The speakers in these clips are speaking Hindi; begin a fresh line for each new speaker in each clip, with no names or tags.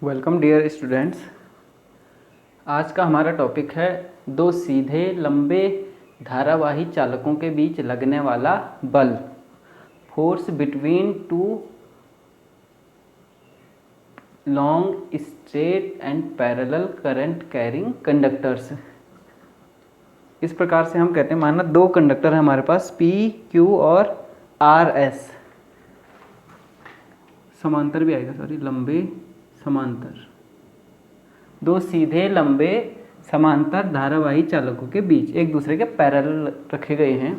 Welcome dear students. आज का हमारा टॉपिक है दो सीधे लंबे धारावाही चालकों के बीच लगने वाला बल, force between two long straight and parallel current carrying conductors. इस प्रकार से हम कहते हैं, माना दो कंडक्टर है हमारे पास P, Q और RS, समांतर भी आएगा, सॉरी, लंबे समांतर, दो सीधे लंबे समांतर धारावाही चालकों के बीच एक दूसरे के पैरेलल रखे गए हैं,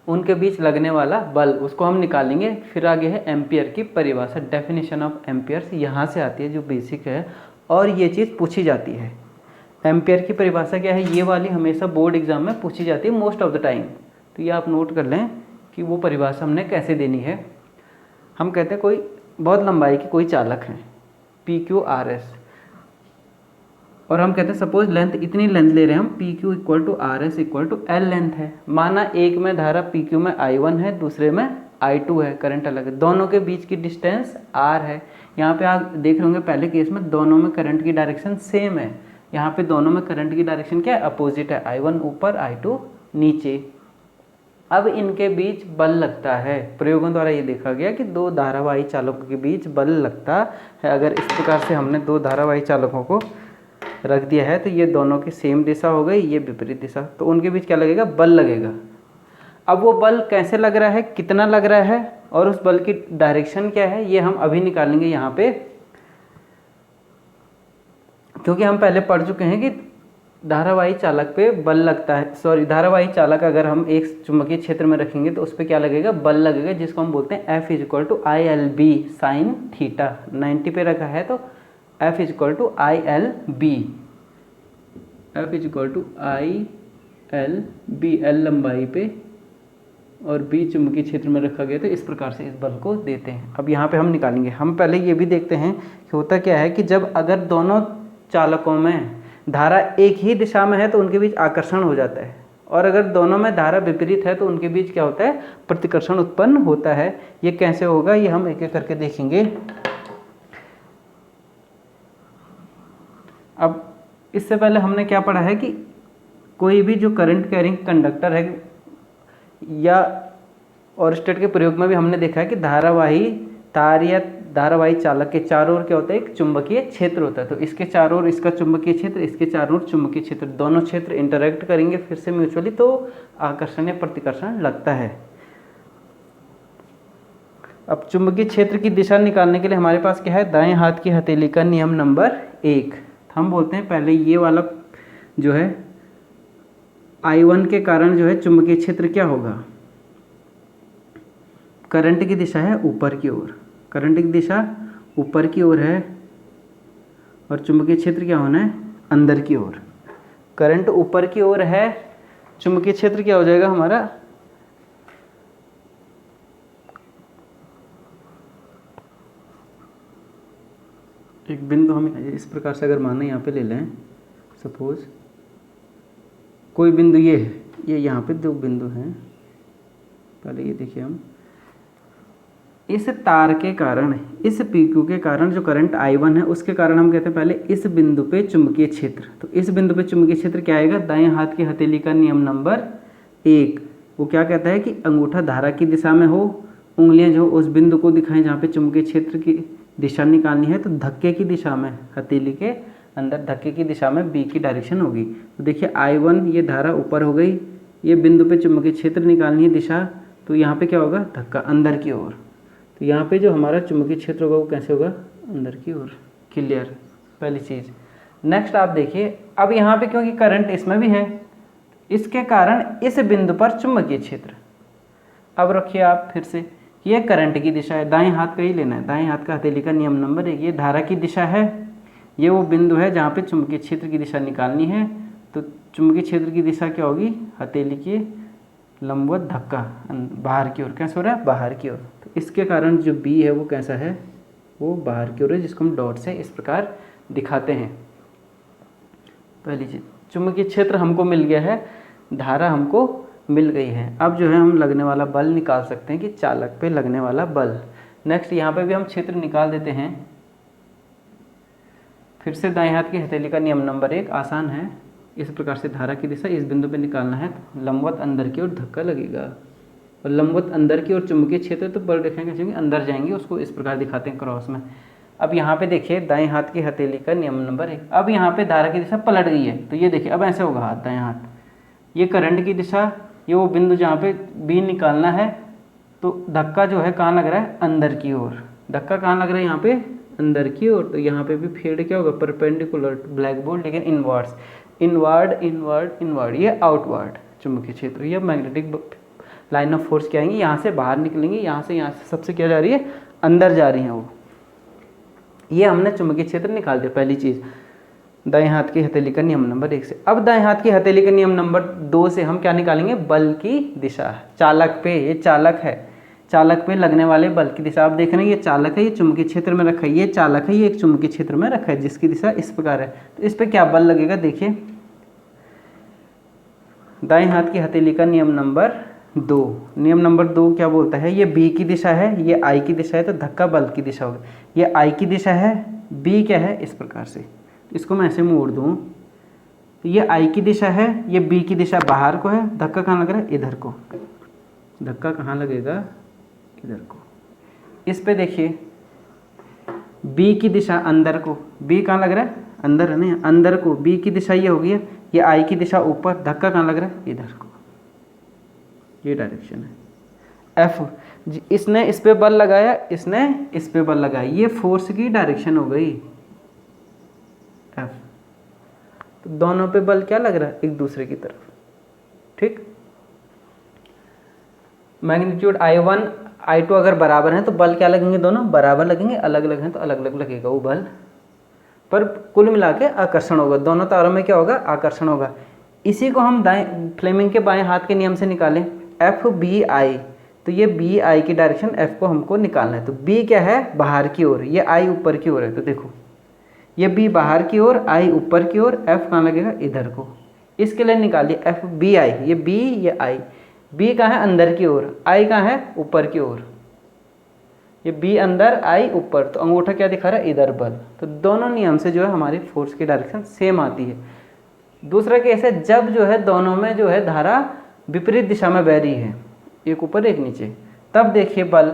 उनके बीच लगने वाला बल, उसको हम निकालेंगे। फिर आगे है एम्पियर की परिभाषा, डेफिनेशन ऑफ एम्पियर्स यहाँ से आती है, जो बेसिक है और ये चीज़ पूछी जाती है। एम्पियर की परिभाषा क्या है, ये वाली हमेशा बोर्ड एग्जाम में पूछी जाती है मोस्ट ऑफ द टाइम, तो ये आप नोट कर लें कि वो परिभाषा हमने कैसे देनी है। हम कहते हैं कोई बहुत लंबाई के कोई चालक हैं PQRS, और हम कहते हैं सपोज लेंथ, इतनी लेंथ ले रहे हैं हम, PQ equal to RS equal to L length है। माना एक में धारा PQ में I1 है, दूसरे में I2 है, करंट अलग है, दोनों के बीच की डिस्टेंस R है। यहाँ पे आप देख रहे होंगे पहले केस में दोनों में करंट की डायरेक्शन सेम है, यहाँ पे दोनों में करंट की डायरेक्शन क्या है, अपोजिट है, I1 ऊपर I2 नीचे। अब इनके बीच बल लगता है, प्रयोगों द्वारा ये देखा गया कि दो धारावाही चालकों के बीच बल लगता है। अगर इस प्रकार से हमने दो धारावाही चालकों को रख दिया है तो ये दोनों की सेम दिशा हो गई, ये विपरीत दिशा, तो उनके बीच क्या लगेगा, बल लगेगा। अब वो बल कैसे लग रहा है, कितना लग रहा है और उस बल की डायरेक्शन क्या है, ये हम अभी निकालेंगे यहाँ पे, क्योंकि हम पहले पढ़ चुके हैं कि धारावाही चालक पे बल लगता है, सॉरी, धारावाही चालक अगर हम एक चुंबकीय क्षेत्र में रखेंगे तो उस पर क्या लगेगा, बल लगेगा, जिसको हम बोलते हैं F is equal to ILB sine theta. 90 पे रखा है तो F is equal to ILB, F is equal to ILB, L लंबाई पे और B चुंबकीय क्षेत्र में रखा गया, तो इस प्रकार से इस बल को देते हैं। अब यहाँ पे हम निकालेंगे। हम पहले ये भी देखते हैं कि होता क्या है कि जब अगर दोनों चालकों में धारा एक ही दिशा में है तो उनके बीच आकर्षण हो जाता है, और अगर दोनों में धारा विपरीत है तो उनके बीच क्या होता है, प्रतिकर्षण उत्पन्न होता है। ये कैसे होगा, ये हम एक एक करके देखेंगे। अब इससे पहले हमने क्या पढ़ा है कि कोई भी जो करंट कैरिंग कंडक्टर है, या और स्टेट के प्रयोग में भी हमने देखा है कि धारावाही तार या धारावाही चालक के चारों ओर क्या होता है, एक चुंबकीय क्षेत्र होता है। तो इसके चारों ओर इसका चुंबकीय क्षेत्र, इसके चारों ओर चुंबकीय क्षेत्र, दोनों क्षेत्र इंटरैक्ट करेंगे फिर से म्यूचुअली, तो आकर्षण या प्रतिकर्षण लगता है। अब चुंबकीय क्षेत्र की दिशा निकालने के लिए हमारे पास क्या है, दाएं हाथ की हथेली का नियम नंबर 1। हम बोलते हैं पहले ये वाला जो है I1 के कारण जो है चुंबकीय क्षेत्र क्या होगा, करंट की दिशा है ऊपर की ओर, करंट की दिशा ऊपर की ओर है, और चुंबकीय क्षेत्र क्या होना है, अंदर की ओर। करंट ऊपर की ओर है, चुंबकीय क्षेत्र क्या हो जाएगा हमारा, एक बिंदु हम इस प्रकार से अगर माने यहाँ पे ले लें, सपोज कोई बिंदु ये है, ये यहाँ पे दो बिंदु हैं, पहले ये देखिए, हम इस तार के कारण, इस PQ के कारण जो करंट I1 है उसके कारण हम कहते हैं पहले इस बिंदु पे चुंबकीय क्षेत्र, तो इस बिंदु पे चुंबकीय क्षेत्र क्या आएगा, दाएं हाथ की हथेली का नियम नंबर 1, वो क्या कहता है कि अंगूठा धारा की दिशा में हो, उंगलियां जो उस बिंदु को दिखाएं जहाँ पे चुंबकीय क्षेत्र की दिशा निकालनी है, तो धक्के की दिशा में, हथेली के अंदर धक्के की दिशा में B की डायरेक्शन होगी। तो देखिए I1 ये धारा ऊपर हो गई, ये बिंदु पे चुंबकीय क्षेत्र निकालनी है दिशा, तो यहाँ पे क्या होगा, धक्का अंदर की ओर, तो यहाँ पे जो हमारा चुंबकीय क्षेत्र होगा वो कैसे होगा, अंदर की ओर। क्लियर, पहली चीज़। नेक्स्ट आप देखिए, अब यहाँ पे क्योंकि करंट इसमें भी है, इसके कारण इस बिंदु पर चुंबकीय क्षेत्र, अब रखिए आप फिर से, ये करंट की दिशा है, दाएं हाथ का ही लेना है, दाएं हाथ का हथेली का नियम नंबर 1, ये धारा की दिशा है, ये वो बिंदु है जहाँ पे चुंबकीय क्षेत्र की दिशा निकालनी है, तो चुंबकीय क्षेत्र की दिशा क्या होगी, हथेली की लंबवत धक्का बाहर की ओर, कैसे हो रहा है, बाहर की ओर। तो इसके कारण जो B है वो कैसा है, वो बाहर की ओर है, जिसको हम डॉट से इस प्रकार दिखाते हैं। पहली चीज, चुंबकीय क्षेत्र हमको मिल गया है, धारा हमको मिल गई है। अब जो है हम लगने वाला बल निकाल सकते हैं कि चालक पे लगने वाला बल। नेक्स्ट यहाँ पे भी हम क्षेत्र निकाल देते हैं। फिर से दाएं हाथ की हथेली का नियम नंबर 1 आसान है। इस प्रकार से धारा की दिशा इस बिंदु पे निकालना है तो लंबवत अंदर की ओर धक्का लगेगा, और लंबवत अंदर की ओर चुंबकीय क्षेत्र तो बल रेखाएं क्योंकि अंदर जाएंगी, उसको इस प्रकार दिखाते हैं क्रॉस में। अब यहाँ पे देखिए दाएं हाथ की हथेली का नियम नंबर 1, अब यहाँ पे धारा की दिशा पलट गई है, तो ये देखिए अब ऐसे होगा हाथ, दाएं हाथ, ये करंट की दिशा, ये वो बिंदु जहाँ पे बी निकालना है, तो धक्का जो है कहाँ लग रहा है, अंदर की ओर। धक्का कहाँ लग रहा है, यहाँ पे अंदर की ओर। तो यहाँ पे भी फेड क्या होगा, परपेंडिकुलर ब्लैक बोर्ड, लेकिन इनवर्ड्स, इनवर्ड इनवर्ड इनवर्ड, ये आउटवर्ड चुंबकीय क्षेत्र, ये मैग्नेटिक लाइन ऑफ फोर्स क्या आएंगी, यहाँ से बाहर निकलेंगे, यहाँ से सबसे क्या जा रही है, अंदर जा रही है वो। ये हमने चुंबकीय क्षेत्र निकाल दिया, पहली चीज़ दाएं हाथ की हथेली का नियम नंबर 1 से। अब दाएं हाथ की हथेली का नियम नंबर 2 से हम क्या निकालेंगे, बल की दिशा। चालक पे, ये चालक है, चालक पे लगने वाले बल की दिशा। आप देख रहे हैं ये चालक है, ये चुंबकीय क्षेत्र में रखा है, ये चालक है, ये एक चुंबकीय क्षेत्र में रखा है जिसकी दिशा इस प्रकार है। तो इस पे क्या बल लगेगा, देखिए दाएं हाथ की हथेली का नियम नंबर 2, नियम नंबर 2 क्या बोलता है, ये बी की दिशा है, ये आई की दिशा है, तो धक्का बल की दिशा होगी। ये आई की दिशा है, बी क्या है, इस प्रकार से, इसको मैं ऐसे मोड़ दूँ, तो ये आई की दिशा है, ये बी की दिशा बाहर को है, धक्का कहाँ लग रहा है, इधर को। धक्का कहाँ लगेगा, इधर को। इस पे देखिए बी की दिशा अंदर को, बी कहाँ लग रहा है, अंदर है ना, अंदर को, बी की दिशा ये होगी, ये आई की दिशा ऊपर, धक्का कहाँ लग रहा है, इधर को। ये डायरेक्शन है एफ। इसने इस पे बल लगाया, इसने इस पे बल लगाया, ये फोर्स की डायरेक्शन हो गई एफ। तो दोनों पे बल क्या लग रहा है, एक दूसरे की तरफ, ठीक। मैग्नीट्यूड I1 I2 अगर बराबर हैं तो बल क्या लगेंगे, दोनों बराबर लगेंगे, अलग अलग हैं तो अलग अलग लगेगा वो बल, पर कुल मिला के आकर्षण होगा। दोनों तारों में क्या होगा, आकर्षण होगा। इसी को हम दाएं फ्लेमिंग के बाएं हाथ के नियम से निकालें, एफ बी आई, तो ये बी आई की डायरेक्शन एफ को हमको निकालना है। तो बी क्या है, बाहर की ओर, ये आई ऊपर की ओर है, तो देखो ये बी बाहर की ओर, आई ऊपर की ओर, एफ कहाँ लगेगा, इधर को। इसके लिए निकालिए एफ बी आई, ये बी ये आई, बी कहाँ है, अंदर की ओर, आई कहाँ है, ऊपर की ओर। ये बी अंदर, आई ऊपर, तो अंगूठा क्या दिखा रहा है, इधर बल। तो दोनों नियम से जो है हमारी फोर्स की डायरेक्शन सेम आती है। दूसरा केस है जब जो है दोनों में जो है धारा विपरीत दिशा में बह रही है, एक ऊपर एक नीचे, तब देखिए बल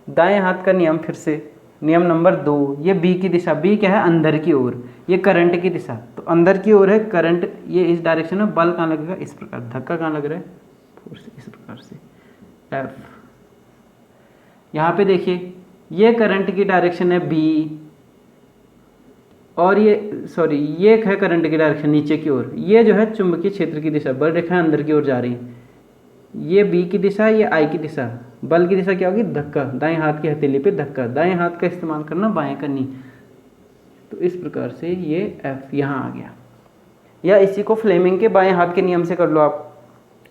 दाएं हाथ का नियम, फिर से नियम नंबर 2, ये बी की दिशा, बी क्या है, अंदर की ओर, ये करंट की दिशा, तो अंदर की ओर है करंट, ये इस डायरेक्शन में, बल कहाँ लगेगा, इस प्रकार, धक्का कहाँ लग रहा है, फोर्स इस प्रकार से एफ। यहाँ पे देखिए ये करंट की डायरेक्शन है बी, और ये है करंट की डायरेक्शन नीचे की ओर, ये जो है चुंबकीय क्षेत्र की दिशा, बल रेखा अंदर की ओर जा रही है। ये बी की दिशा, ये आई की दिशा, बल की दिशा क्या होगी, धक्का, दाएं हाथ की हथेली पे धक्का, दाएं हाथ का इस्तेमाल करना, बाएं का नहीं। तो इस प्रकार से ये एफ यहाँ आ गया। या इसी को फ्लेमिंग के बाएं हाथ के नियम से कर लो आप,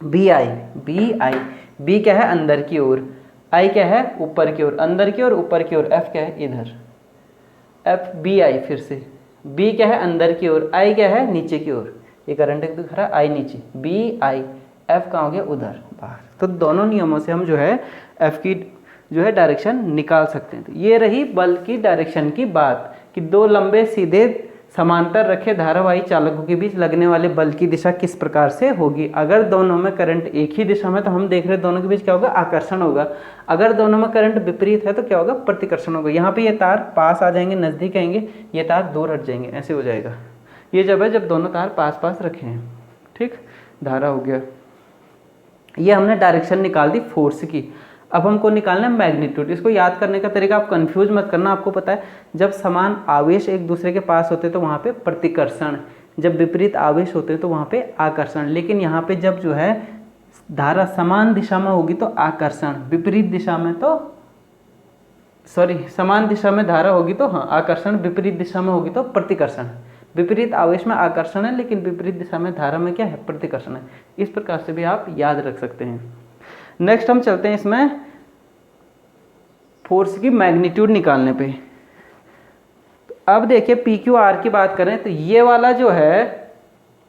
B I, B I, B क्या है, अंदर की ओर, आई क्या है, ऊपर की ओर, अंदर की ओर, ऊपर की ओर, एफ क्या है, इधर, एफ बी आई। फिर से बी क्या है, अंदर की ओर, आई क्या है, नीचे की ओर, ये करंट दिख रहा है, आई नीचे, बी आई, एफ कहाँ हो गया, उधर बाहर। तो दोनों नियमों से हम जो है एफ की जो है डायरेक्शन निकाल सकते हैं। तो ये रही बल की डायरेक्शन की बात, कि दो लंबे सीधे समांतर रखे धारावाही चालकों के बीच लगने वाले बल की दिशा किस प्रकार से होगी। अगर दोनों में करंट एक ही दिशा में, तो हम देख रहे हैं दोनों के बीच क्या होगा, आकर्षण होगा। अगर दोनों में करंट विपरीत है तो क्या होगा, प्रतिकर्षण होगा। यहाँ पे ये तार पास आ जाएंगे, नजदीक आएंगे, ये तार दूर हट जाएंगे, ऐसे हो जाएगा। ये जब है जब दोनों तार पास पास रखे हैं, ठीक, धारा हो गया। ये हमने डायरेक्शन निकाल दी फोर्स की। अब हमको निकालना है मैग्नीट्यूड। इसको याद करने का तरीका आप कंफ्यूज मत करना, आपको पता है जब समान आवेश एक दूसरे के पास होते हैं तो वहाँ पे प्रतिकर्षण, जब विपरीत आवेश होते हैं तो वहाँ पे आकर्षण। लेकिन यहाँ पे जब जो है धारा समान दिशा में होगी तो आकर्षण, विपरीत दिशा में तो समान दिशा में धारा होगी तो हाँ आकर्षण, विपरीत दिशा में होगी तो प्रतिकर्षण। विपरीत आवेश में आकर्षण है, लेकिन विपरीत दिशा में धारा में क्या है, प्रतिकर्षण है। इस प्रकार से भी आप याद रख सकते हैं। नेक्स्ट हम चलते हैं इसमें फोर्स की मैग्नीट्यूड निकालने पे। तो अब देखिए पी क्यू आर की बात करें तो ये वाला जो है,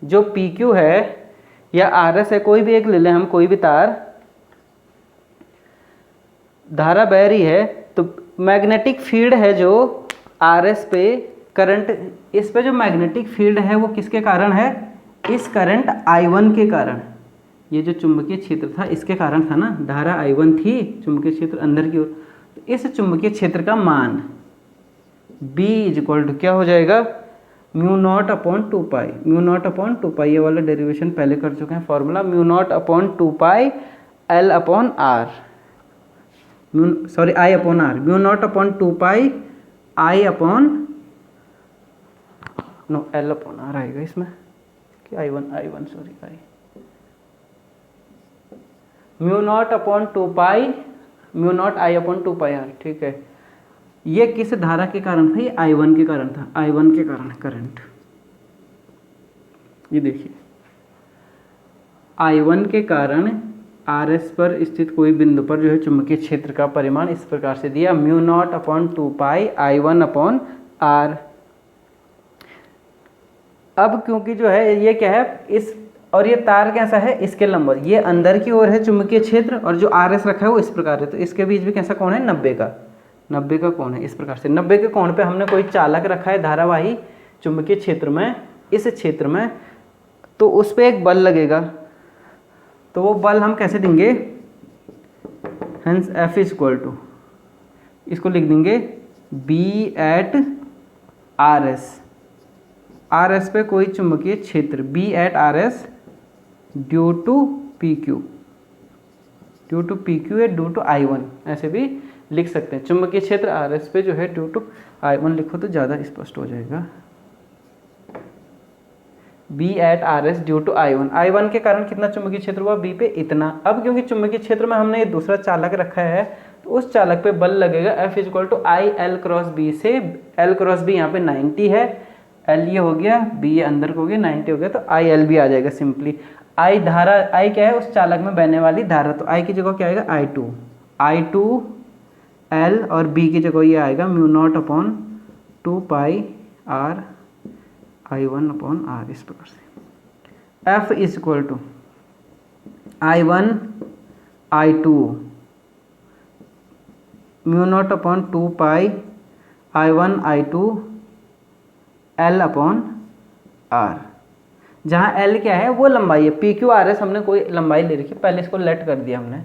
जो पी क्यू है या आर एस है, कोई भी एक ले लें हम, कोई भी तार, धारा बह रही है तो मैग्नेटिक फील्ड है जो आर एस पे करंट, इस पे जो मैग्नेटिक फील्ड है वो किसके कारण है, इस करंट I1 के कारण। ये जो चुंबकीय क्षेत्र था इसके कारण था ना, धारा I1 थी, चुंबकीय क्षेत्र अंदर की ओर, तो इस चुंबकीय क्षेत्र का मान B इज इक्वल टू क्या हो जाएगा, mu naught upon 2 pi, mu naught upon 2 pi, ये वाला डेरिवेशन पहले कर चुके हैं formula, mu naught upon 2 pi L upon R, sorry I upon R, mu naught upon 2 pi I upon no L upon R आएगा इसमें, कि I1 sorry I, mu naught upon 2 pi, mu naught I upon 2 pi R, ठीक है। ये किस धारा के कारण था, ये I1 के कारण था, I1 के कारण करंट, ये देखिए I1 के कारण RS पर स्थित कोई बिंदु पर जो है चुंबकीय क्षेत्र का परिमाण इस प्रकार से दिया, mu naught upon 2 pi I1 upon R. अब क्योंकि जो है ये क्या है, इस और ये तार कैसा है, इसके लंबवत, ये अंदर की ओर है चुंबकीय क्षेत्र, और जो RS रखा है वो इस प्रकार है, तो इसके बीच भी कैसा कोण है, 90 का कोण है। इस प्रकार से 90 के कोण पे हमने कोई चालक रखा है धारावाही चुंबकीय क्षेत्र में, इस क्षेत्र में, तो उस पर एक बल लगेगा, तो वो बल हम कैसे देंगे, hence F is equal to, इसको लिख देंगे B एट RS पे कोई चुंबकीय क्षेत्र B at RS due to PQ, due to PQ या ड्यू टू I1, ऐसे भी लिख सकते हैं। चुंबकीय क्षेत्र RS पे जो है ड्यू टू I1 लिखो तो ज़्यादा स्पष्ट हो जाएगा। B at RS due to I1 के कारण कितना चुंबकीय क्षेत्र हुआ, B पे इतना। अब क्योंकि चुंबकीय क्षेत्र में हमने ये दूसरा चालक रखा है, तो उस चालक पे बल लगेगा F is equal to I L cross B से, L क्रॉस B यहाँ पे 90 है, L ये हो गया, B ये अंदर को हो गया, 90 हो गया, तो I L भी आ जाएगा सिंपली। I धारा, I क्या है, उस चालक में बहने वाली धारा, तो I की जगह क्या आएगा, I2 L, और B की जगह ये आएगा mu naught upon 2 pi R I1 upon R, इस प्रकार से। F इज इक्वल टू I1 I2 mu naught upon 2 pi I1 I2 L upon R, जहाँ L क्या है, वो लंबाई है, PQ RS हमने कोई लंबाई ले रखी है, पहले इसको लेट कर दिया हमने,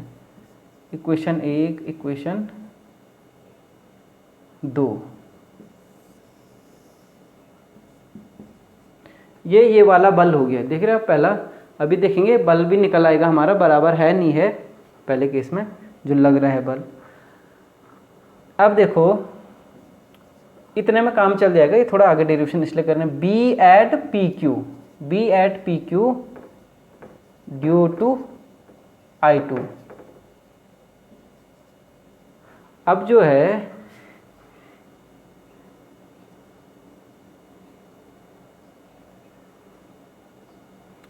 इक्वेशन 1, इक्वेशन 2, ये वाला बल हो गया, देख रहे हो पहला। अभी देखेंगे बल भी निकल आएगा हमारा, बराबर है नहीं है पहले केस में जो लग रहा है बल। अब देखो इतने में काम चल जाएगा, ये थोड़ा आगे डेरिवेशन इसलिए करने, B at PQ due to I2। अब जो है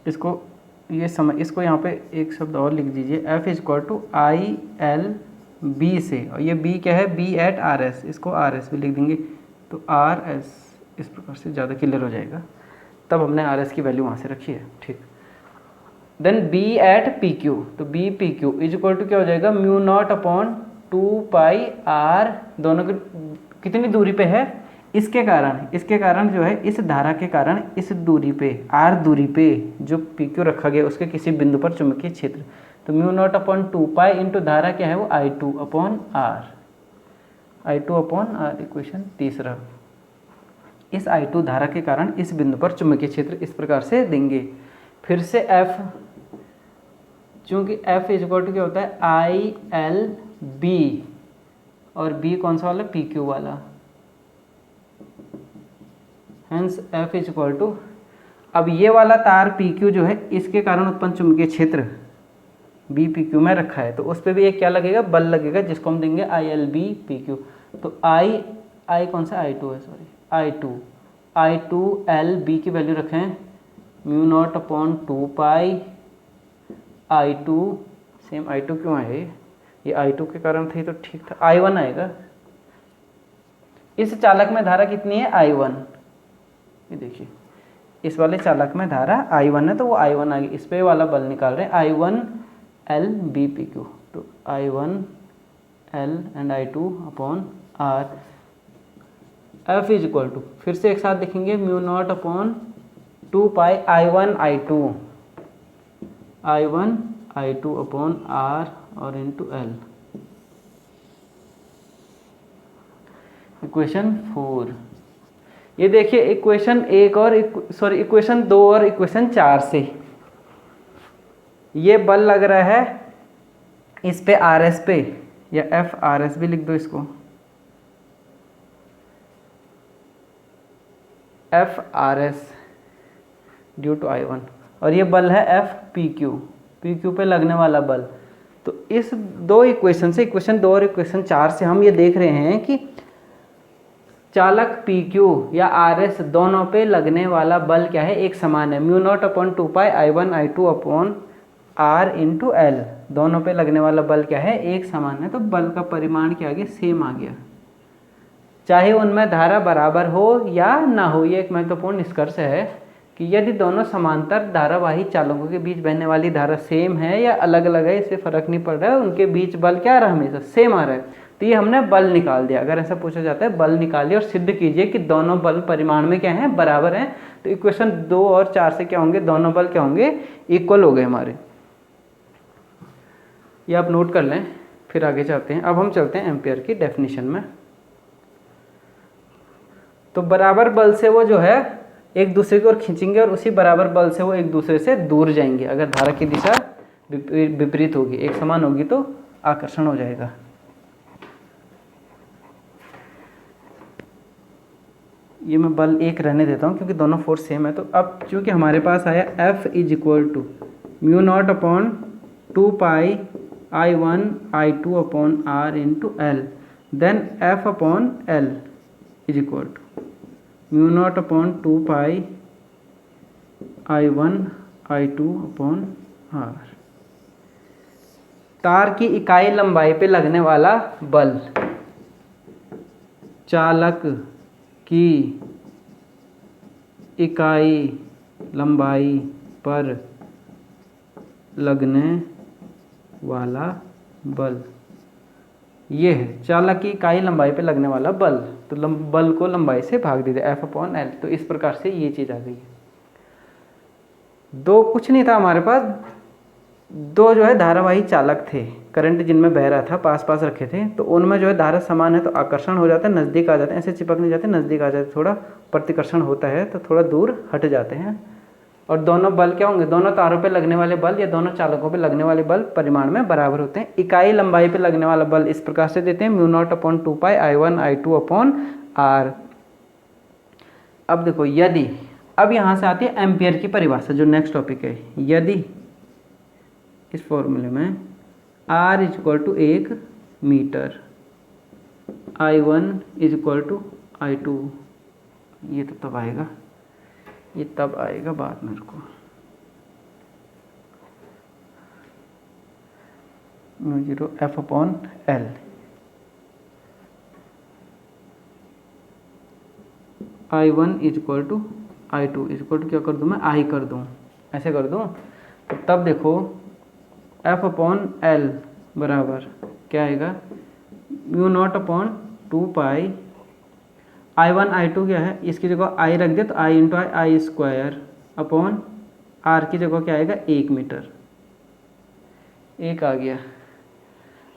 इसको ये समझ, इसको यहाँ पे एक शब्द और लिख दीजिए, F is equal to I L B से, और ये B क्या है, B एट RS, इसको RS भी लिख देंगे, तो RS, इस प्रकार से ज़्यादा क्लियर हो जाएगा। तब हमने RS की वैल्यू वहाँ से रखी है, ठीक। देन B एट PQ, तो B PQ is equal to क्या हो जाएगा, mu naught upon 2 pi R, दोनों की कितनी दूरी पे है, इसके कारण जो है, इस धारा के कारण इस दूरी पे, R दूरी पे जो PQ रखा गया उसके किसी बिंदु पर चुंबकीय क्षेत्र, तो mu naught upon 2 pi into धारा क्या है वो I2 अपॉन R, इक्वेशन तीसरा। इस I2 धारा के कारण इस बिंदु पर चुंबकीय क्षेत्र इस प्रकार से देंगे। फिर से F, चूंकि F इज इक्वल टू क्या होता है, ILB, और B कौन सा वाला, PQ वाला, hence F is equal to, अब ये वाला तार PQ जो है इसके कारण उत्पन्न चुंबकीय क्षेत्र B PQ में रखा है, तो उस पर भी एक क्या लगेगा, बल लगेगा, जिसको हम देंगे ILB PQ। तो I कौन सा, I2 है, सॉरी I2 L B की वैल्यू रखें म्यू नॉट अपॉन 2 पाई I2, सेम I2 क्यों है, ये I2 के कारण थे तो ठीक था, I1 आएगा। इस चालक में धारा कितनी है, I1, ये देखिए इस वाले चालक में धारा I1 है, तो वो I1 आ गई, इस पे वाला बल निकाल रहे हैं, I1 L B PQ, तो I1 L and I2 upon R, F is equal to, फिर से एक साथ लिखेंगे, mu naught upon 2 pi I1 I2 upon R और इंटू L। इक्वेशन 4, ये देखिए इक्वेशन 1 और इक्वेशन 2 और इक्वेशन 4 से ये बल लग रहा है इस पे RS पे, या FRS भी लिख दो इसको, FRS ड्यू टू I1, और ये बल है FPQ, PQ पे लगने वाला बल। तो इस दो इक्वेशन से, इक्वेशन 2 और इक्वेशन 4 से हम ये देख रहे हैं कि चालक PQ या RS दोनों पे लगने वाला बल क्या है, एक समान है, mu naught upon 2 pi I1 I2 upon R into L, दोनों पे लगने वाला बल क्या है, एक समान है। तो बल का परिमाण क्या आ गया, सेम आ गया, चाहे उनमें धारा बराबर हो या ना हो। ये एक महत्वपूर्ण निष्कर्ष है कि यदि दोनों समांतर धारावाही चालकों के बीच बहने वाली धारा सेम है या अलग अलग है, इससे फर्क नहीं पड़ रहा है, उनके बीच बल क्या आ रहा है, हमेशा सेम आ रहा है। तो ये हमने बल निकाल दिया। अगर ऐसा पूछा जाता है बल निकालिए और सिद्ध कीजिए कि दोनों बल परिमाण में क्या हैं, बराबर हैं, तो इक्वेशन 2 और 4 से क्या होंगे, दोनों बल क्या होंगे, इक्वल हो गए हमारे। ये आप नोट कर लें, फिर आगे चलते हैं। अब हम चलते हैं एम्पियर की डेफिनेशन में। तो बराबर बल से वो जो है एक दूसरे की ओर खींचेंगे और उसी बराबर बल से वो एक दूसरे से दूर जाएंगे। अगर धारा की दिशा विपरीत होगी, एक समान होगी तो आकर्षण हो जाएगा। ये मैं बल एक रहने देता हूँ क्योंकि दोनों फोर्स सेम है। तो अब चूंकि हमारे पास आया F is equal to mu naught upon 2 pi I1 I2 upon R into L, then F upon L is equal to mu naught upon 2 pi I1 I2 upon R। तार की इकाई लंबाई पे लगने वाला बल, चालक की इकाई लंबाई पर लगने वाला बल, ये है चालक की इकाई लंबाई पे लगने वाला बल। तो बल को लंबाई से भाग दीजिए, F अपॉन L। तो इस प्रकार से ये चीज़ आ गई है। दो कुछ नहीं था हमारे पास, दो जो है धारावाही चालक थे, करंट जिनमें बह रहा था, पास पास रखे थे, तो उनमें जो है धारा समान है तो आकर्षण हो जाता है, नज़दीक आ जाते हैं, ऐसे चिपक नहीं जाते, नज़दीक आ जाते, थोड़ा प्रतिकर्षण होता है तो थोड़ा दूर हट जाते हैं। और दोनों बल क्या होंगे, दोनों तारों पे लगने वाले बल या दोनों चालकों पे लगने वाले बल परिमाण में बराबर होते हैं। इकाई लंबाई पे लगने वाला बल इस प्रकार से देते हैं, mu naught upon 2 pi I1 I2 upon R। अब देखो यदि, अब यहाँ से आती है एम्पियर की परिभाषा, जो नेक्स्ट टॉपिक है। यदि इस फॉर्मूले में R is equal to 1 metre, I1 is equal to I2, ये तो तब आएगा, ये तब आएगा बाद में को mu 0 F upon L। I1 is equal to I2 is equal to क्या कर दूँ मैं, I कर दूँ, ऐसे कर दूँ। तो तब देखो F अपॉन L बराबर क्या आएगा, mu naught upon 2 pi I1 I2 क्या है, इसकी जगह I रख दे तो I into I square upon R की जगह क्या आएगा, 1 मीटर, 1 आ गया।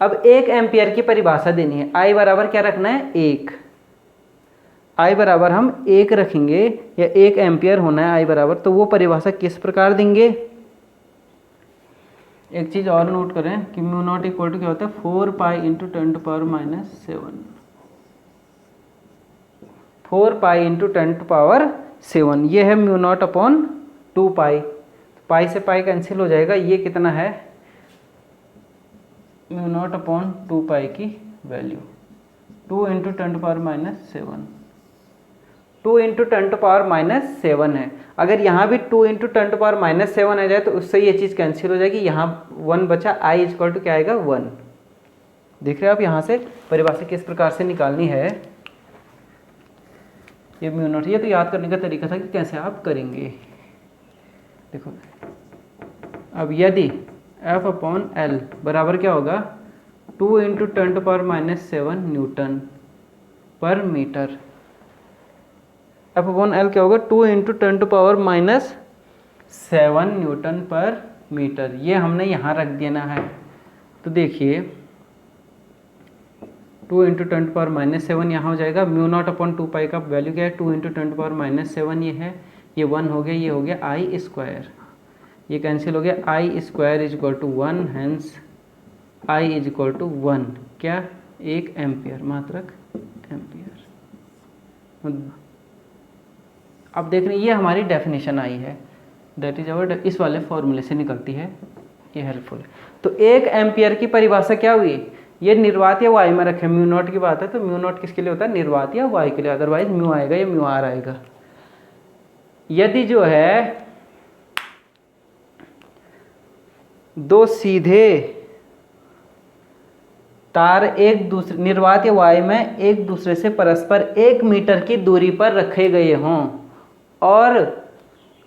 अब 1 एम्पियर की परिभाषा देनी है, I बराबर क्या रखना है, 1, I बराबर हम 1 रखेंगे या 1 एम्पियर होना है I बराबर, तो वो परिभाषा किस प्रकार देंगे। एक चीज़ और नोट करें कि म्यू नॉट इक्वल टू क्या होता है, 4 पाई इंटू 10⁻⁷, 4 पाई इंटू 10⁻⁷, ये है म्यू नॉट अपॉन 2 पाई, पाई से पाई कैंसिल हो जाएगा, ये कितना है, म्यू नॉट अपॉन 2 पाई की वैल्यू 2 इंटू 10⁻⁷, 2 इंटू 10⁻⁷ है। अगर यहाँ भी 2 इंटू 10⁻⁷ आ जाए तो उससे ये चीज़ कैंसिल हो जाएगी, यहाँ 1 बचा, I इक्वल टू क्या आएगा, 1। देख रहे हो आप यहाँ से परिभाषा किस प्रकार से निकालनी है। ये म्यू नॉट, ये तो याद करने का तरीका था कि कैसे आप करेंगे। देखो अब यदि F अपॉन L बराबर क्या होगा, 2 इंटू 10⁻⁷ न्यूटन पर मीटर, F/L क्या होगा 2 × 10⁻⁻7 न्यूटन पर मीटर। ये हमने यहाँ रख देना है। तो देखिए 2 × 10⁻⁻7 यहाँ हो जाएगा। μ0/2π का वैल्यू क्या है 2 × 10⁻�7 ये है, ये 1 हो गया, ये हो गया I², ये कैंसिल हो गया। I² = 1, हेंस I = 1 क्या 1 एम्पियर, मात्रक एम्पियर। अब देख रहे हैं ये हमारी डेफिनेशन आई है, दैट इज अवर, इस वाले फॉर्मूले से निकलती है, ये हेल्पफुल है। तो 1 एम्पियर की परिभाषा क्या हुई, ये निर्वात या वायु में रखे, μ0 की बात है तो μ0 किसके लिए होता है, निर्वात या वायु के लिए, अदरवाइज म्यू आएगा या μr आएगा। यदि जो है दो सीधे तार एक दूसरे निर्वात या वायु में एक दूसरे से परस्पर 1 मीटर की दूरी पर रखे गए हों और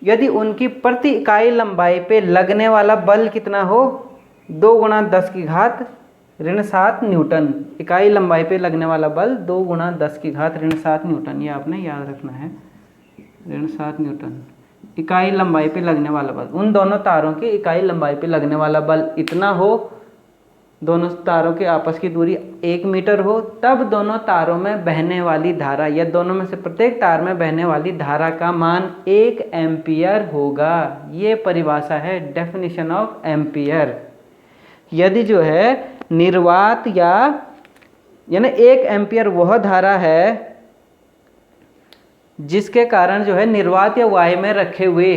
यदि उनकी प्रति इकाई लंबाई पे लगने वाला बल कितना हो 2 × 10⁻⁷ न्यूटन। इकाई लंबाई पे लगने वाला बल 2 × 10⁻⁷ न्यूटन, ये आपने याद रखना है, ऋण 7 न्यूटन इकाई लंबाई पे लगने वाला बल। उन दोनों तारों की इकाई लंबाई पे लगने वाला बल इतना हो, दोनों तारों के आपस की दूरी 1 मीटर हो, तब दोनों तारों में बहने वाली धारा या दोनों में से प्रत्येक तार में बहने वाली धारा का मान 1 एम्पियर होगा। ये परिभाषा है डेफिनेशन ऑफ एम्पियर। यदि जो है निर्वात यानी 1 एम्पियर वह धारा है जिसके कारण जो है निर्वात या वायु में रखे हुए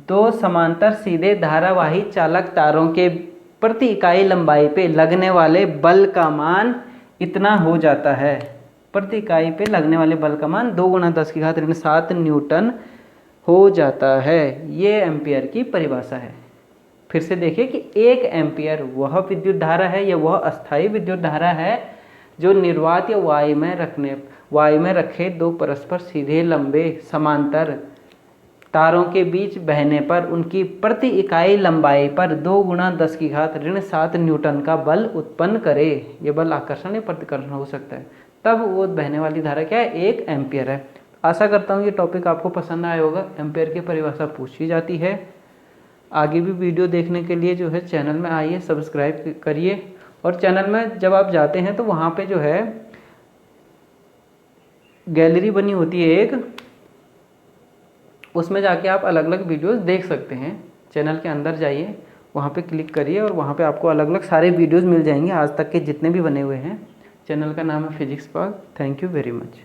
2 समांतर सीधे धारावाही चालक तारों के प्रति इकाई लंबाई पे लगने वाले बल का मान इतना हो जाता है। प्रति इकाई पे लगने वाले बल का मान 2 × 10⁻⁷ न्यूटन हो जाता है। ये एम्पियर की परिभाषा है। फिर से देखिए कि 1 एम्पियर वह विद्युत धारा है या वह अस्थायी विद्युत धारा है जो निर्वात या वायु में रखे 2 परस्पर सीधे लंबे समांतर तारों के बीच बहने पर उनकी प्रति इकाई लंबाई पर 2 × 10⁻⁷ न्यूटन का बल उत्पन्न करे। ये बल आकर्षण या प्रतिकर्षण हो सकता है, तब वो बहने वाली धारा क्या है 1 एम्पियर है। आशा करता हूँ ये टॉपिक आपको पसंद आया होगा। एम्पियर की परिभाषा पूछी जाती है। आगे भी वीडियो देखने के लिए जो है चैनल में आइए, सब्सक्राइब करिए, और चैनल में जब आप जाते हैं तो वहाँ पे जो है गैलरी बनी होती है एक, उसमें जाके आप अलग अलग वीडियोस देख सकते हैं। चैनल के अंदर जाइए, वहाँ पे क्लिक करिए और वहाँ पे आपको अलग अलग सारे वीडियोस मिल जाएंगे आज तक के जितने भी बने हुए हैं। चैनल का नाम है physics park. Thank you very much.